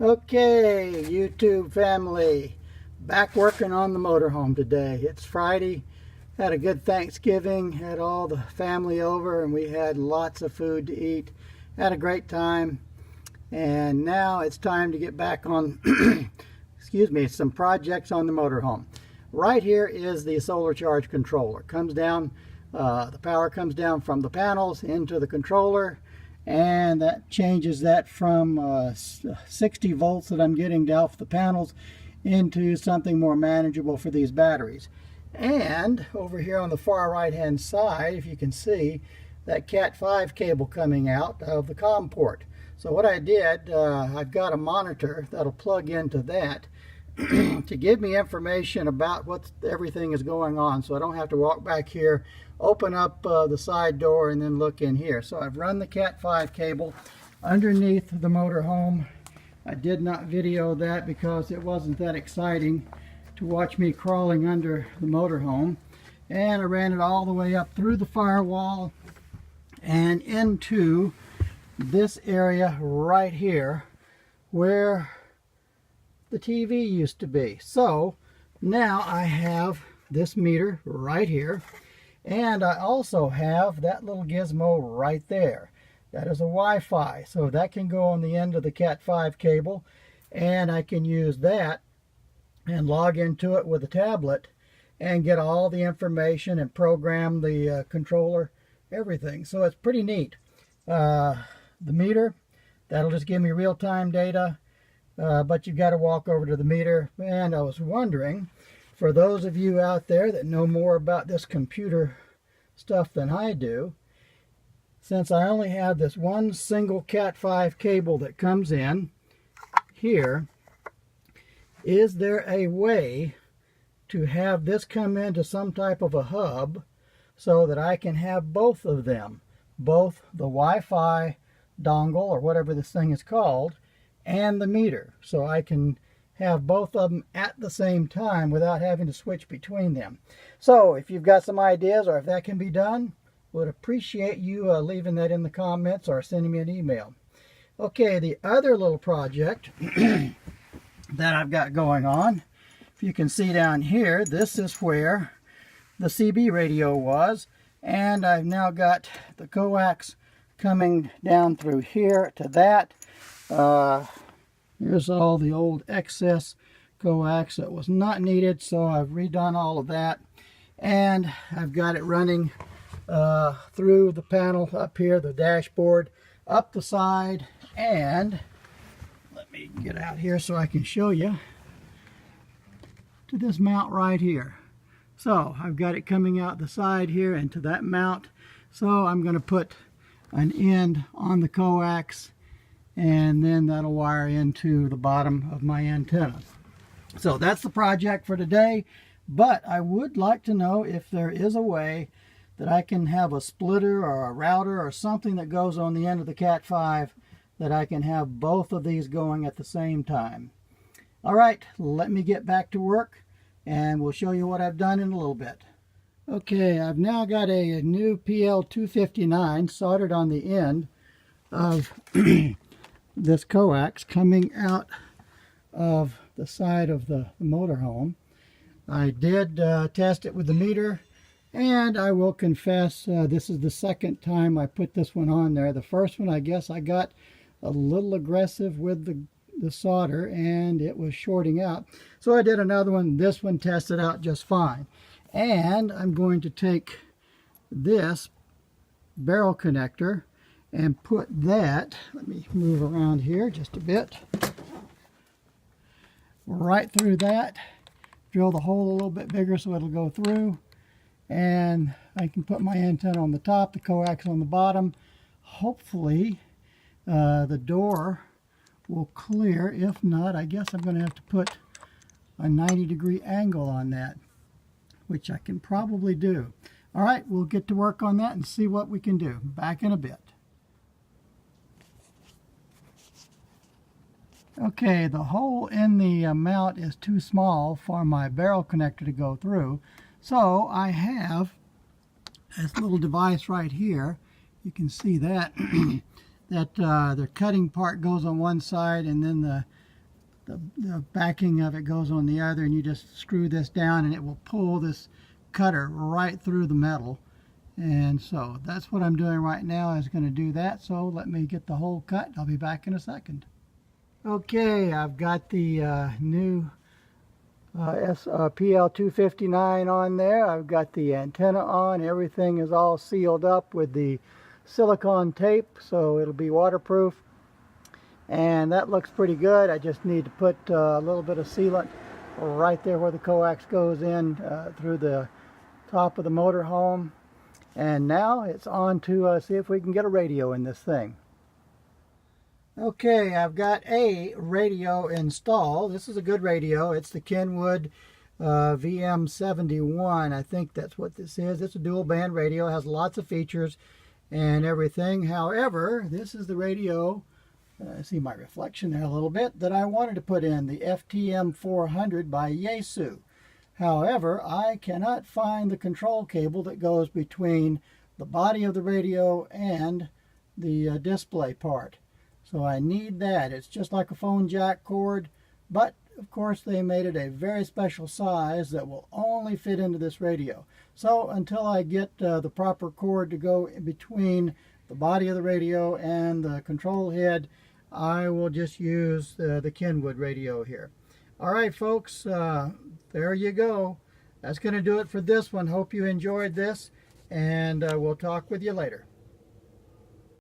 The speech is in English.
Okay, YouTube family, back working on the motorhome today. It's Friday. Had a good Thanksgiving, had all the family over, and we had lots of food to eat. Had a great time, and now it's time to get back on excuse me, some projects on the motorhome. Right here is the solar charge controller. Comes down, the power comes down from the panels into the controller, and that changes that from 60 volts that I'm getting off the panels into something more manageable for these batteries. And over here on the far right hand side, if you can see, that Cat 5 cable coming out of the COM port. So what I did, I've got a monitor that'll plug into that to give me information about what everything is going on, so I don't have to walk back here, open up the side door, and then look in here. So I've run the Cat 5 cable underneath the motorhome. I did not video that because it wasn't that exciting to watch me crawling under the motorhome. And I ran it all the way up through the firewall and into this area right here where the TV used to be. So now I have this meter right here, and I also have that little gizmo right there. That is a Wi-Fi, so that can go on the end of the Cat 5 cable, and I can use that and log into it with a tablet and get all the information and program the controller, everything. So it's pretty neat. The meter, that'll just give me real-time data. But you've got to walk over to the meter. And I was wondering, for those of you out there that know more about this computer stuff than I do, since I only have this one single Cat 5 cable that comes in here, is there a way to have this come into some type of a hub so that I can have both of them, both the Wi-Fi dongle or whatever this thing is called and the meter, so I can have both of them at the same time without having to switch between them? So if you've got some ideas or if that can be done, would appreciate you leaving that in the comments or sending me an email. Okay, the other little project that I've got going on, if you can see down here, this is where the CB radio was, and I've now got the coax coming down through here to that. Here's all the old excess coax that was not needed, so I've redone all of that, and I've got it running through the panel up here, the dashboard, up the side, and let me get out here so I can show you to this mount right here. So I've got it coming out the side here into that mount, so I'm going to put an end on the coax, and then that'll wire into the bottom of my antenna. So that's the project for today, but I would like to know if there is a way that I can have a splitter or a router or something that goes on the end of the Cat 5 that I can have both of these going at the same time. All right, let me get back to work and we'll show you what I've done in a little bit. Okay, I've now got a new PL259 soldered on the end of this coax coming out of the side of the motorhome. I did test it with the meter, and I will confess this is the second time I put this one on there. The first one, I guess I got a little aggressive with the solder and it was shorting out. So I did another one. This one tested out just fine. And I'm going to take this barrel connector and put that, let me move around here just a bit, right through that, drill the hole a little bit bigger so it'll go through, and I can put my antenna on the top, the coax on the bottom. Hopefully the door will clear. If not, I guess I'm going to have to put a 90-degree angle on that, which I can probably do. All right, we'll get to work on that and see what we can do. Back in a bit. Okay, the hole in the mount is too small for my barrel connector to go through, so I have this little device right here. You can see that the cutting part goes on one side, and then the backing of it goes on the other, and you just screw this down and it will pull this cutter right through the metal. And so that's what I'm doing right now, is going to do that. So let me get the hole cut. I'll be back in a second. Okay, I've got the new PL259 on there. I've got the antenna on. Everything is all sealed up with the silicone tape, so it'll be waterproof. And that looks pretty good. I just need to put a little bit of sealant right there where the coax goes in through the top of the motorhome. And now it's on to see if we can get a radio in this thing. Okay, I've got a radio installed. This is a good radio. It's the Kenwood VM71. I think that's what this is. It's a dual band radio. It has lots of features and everything. However, this is the radio, I see my reflection there a little bit, that I wanted to put in, the FTM 400 by Yaesu. However, I cannot find the control cable that goes between the body of the radio and the display part. So I need that. It's just like a phone jack cord, but of course they made it a very special size that will only fit into this radio. So until I get the proper cord to go in between the body of the radio and the control head, I will just use the Kenwood radio here. All right, folks, there you go. That's going to do it for this one. Hope you enjoyed this, and we'll talk with you later.